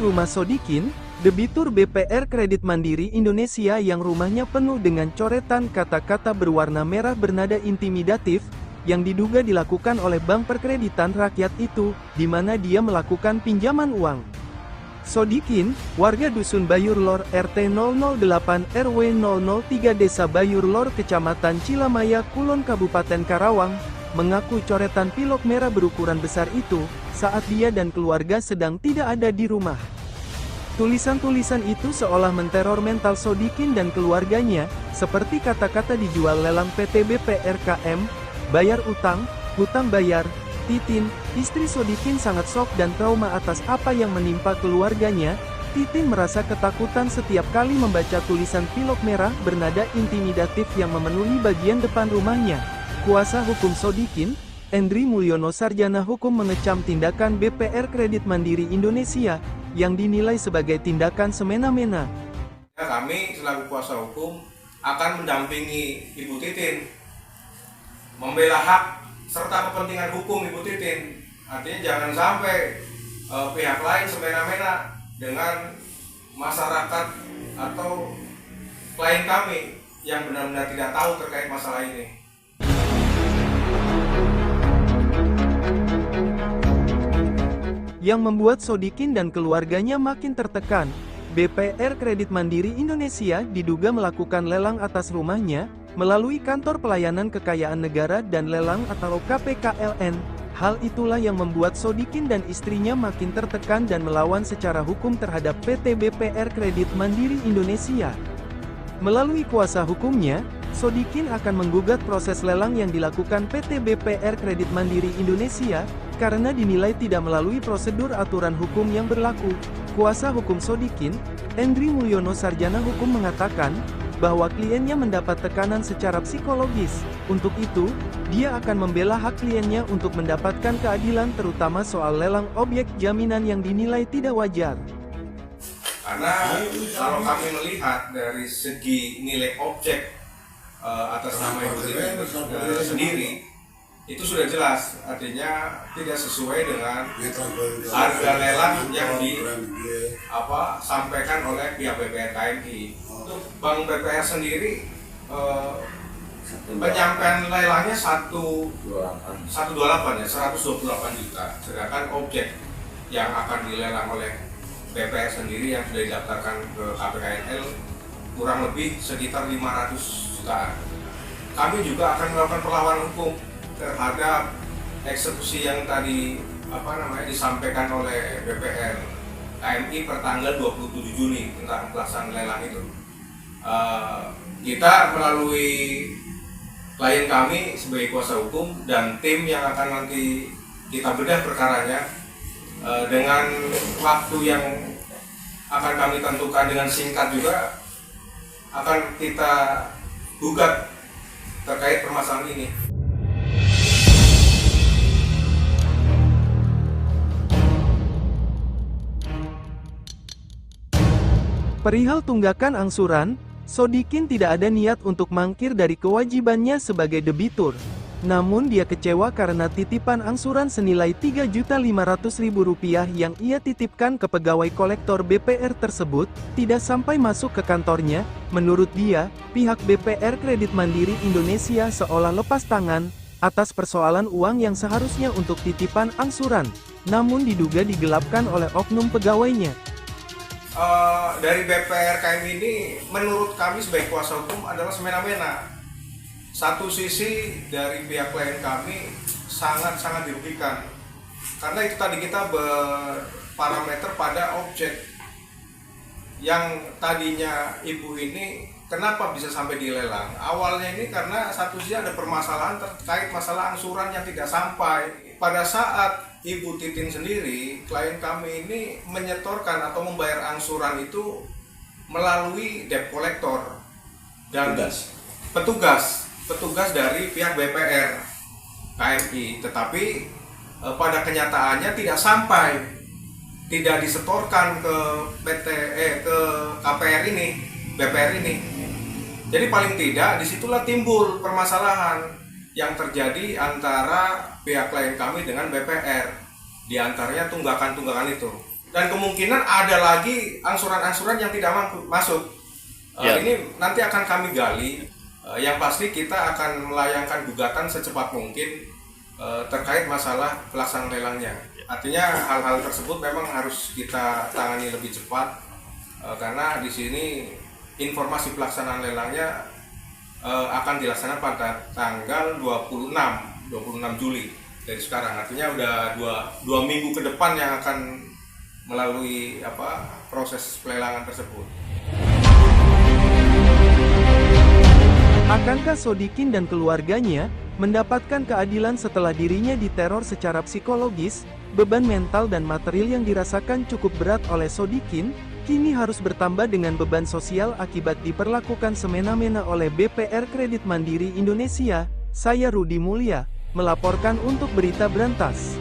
rumah Sodikin, debitur BPR Kredit Mandiri Indonesia yang rumahnya penuh dengan coretan kata-kata berwarna merah bernada intimidatif, yang diduga dilakukan oleh Bank Perkreditan Rakyat itu, di mana dia melakukan pinjaman uang. Sodikin, warga Dusun Bayur Lor RT 008 RW 003 Desa Bayur Lor Kecamatan Cilamaya Kulon Kabupaten Karawang, mengaku coretan pilok merah berukuran besar itu, saat dia dan keluarga sedang tidak ada di rumah. Tulisan-tulisan itu seolah menteror mental Sodikin dan keluarganya, seperti kata-kata dijual lelang PT BPRKM, bayar utang, hutang bayar. Titin, istri Sodikin sangat shock dan trauma atas apa yang menimpa keluarganya. Titin merasa ketakutan setiap kali membaca tulisan pilok merah bernada intimidatif yang memenuhi bagian depan rumahnya. Kuasa hukum Sodikin, Endri Mulyono Sarjana Hukum mengecam tindakan BPR Kredit Mandiri Indonesia, yang dinilai sebagai tindakan semena-mena. Kami selaku kuasa hukum akan mendampingi Ibu Titin, membela hak serta kepentingan hukum Ibu Titin. Artinya jangan sampai pihak lain semena-mena dengan masyarakat atau klien kami yang benar-benar tidak tahu terkait masalah ini. Yang membuat Sodikin dan keluarganya makin tertekan, BPR Kredit Mandiri Indonesia diduga melakukan lelang atas rumahnya, melalui Kantor Pelayanan Kekayaan Negara dan Lelang atau KPKLN. Hal itulah yang membuat Sodikin dan istrinya makin tertekan dan melawan secara hukum terhadap PT BPR Kredit Mandiri Indonesia. Melalui kuasa hukumnya, Sodikin akan menggugat proses lelang yang dilakukan PT BPR Kredit Mandiri Indonesia, karena dinilai tidak melalui prosedur aturan hukum yang berlaku. Kuasa hukum Sodikin, Endri Mulyono Sarjana Hukum mengatakan, bahwa kliennya mendapat tekanan secara psikologis. Untuk itu, dia akan membela hak kliennya untuk mendapatkan keadilan terutama soal lelang objek jaminan yang dinilai tidak wajar. Karena kalau kami melihat dari segi nilai objek atas nama Ibu Titin sendiri, itu sudah jelas, artinya tidak sesuai dengan harga lelang yang disampaikan oleh pihak BPR KMI. Untuk Bank BPR sendiri penyampaian lelangnya 128 ya, 128 juta. Sedangkan objek yang akan dilelang oleh BPR sendiri yang sudah didaftarkan ke KPKNL kurang lebih sekitar 500 jutaan. Kami juga akan melakukan perlawanan hukum terhadap eksekusi yang tadi disampaikan oleh BPR KMI per tanggal 27 Juni tentang pelaksanaan lelang itu. Kita melalui klien kami sebagai kuasa hukum dan tim yang akan nanti kita bedah perkaranya dengan waktu yang akan kami tentukan dengan singkat juga akan kita gugat terkait permasalahan ini. Perihal tunggakan angsuran, Sodikin tidak ada niat untuk mangkir dari kewajibannya sebagai debitur. Namun dia kecewa karena titipan angsuran senilai Rp3.500.000 yang ia titipkan ke pegawai kolektor BPR tersebut, tidak sampai masuk ke kantornya. Menurut dia, pihak BPR Kredit Mandiri Indonesia seolah lepas tangan atas persoalan uang yang seharusnya untuk titipan angsuran, namun diduga digelapkan oleh oknum pegawainya. Dari BPR KMI ini menurut kami sebagai kuasa hukum adalah semena-mena. Satu sisi dari pihak klien kami sangat-sangat dirugikan karena itu tadi kita berparameter pada objek yang tadinya ibu ini kenapa bisa sampai dilelang. Awalnya ini karena satu sisi ada permasalahan terkait masalah angsuran yang tidak sampai. Pada saat Ibu Titin sendiri, klien kami ini menyetorkan atau membayar angsuran itu melalui debt collector dan petugas dari pihak BPR KMI, tetapi pada kenyataannya tidak sampai, tidak disetorkan ke ke KPR ini, BPR ini. Jadi paling tidak disitulah timbul permasalahan yang terjadi antara pihak klien kami dengan BPR, di antaranya tunggakan-tunggakan itu. dan kemungkinan ada lagi angsuran-angsuran yang tidak masuk. Ini nanti akan kami gali. Yang pasti kita akan melayangkan gugatan secepat mungkin terkait masalah pelaksanaan lelangnya. Artinya hal-hal tersebut memang harus kita tangani lebih cepat karena di sini informasi pelaksanaan lelangnya akan dilaksanakan pada tanggal 26 Juli dari sekarang. Artinya udah dua minggu ke depan yang akan melalui proses pelelangan tersebut. Akankah Sodikin dan keluarganya mendapatkan keadilan setelah dirinya diteror secara psikologis? Beban mental dan material yang dirasakan cukup berat oleh Sodikin, kini harus bertambah dengan beban sosial akibat diperlakukan semena-mena oleh BPR Kredit Mandiri Indonesia. Saya Rudi Mulya, melaporkan untuk Berita Brantas.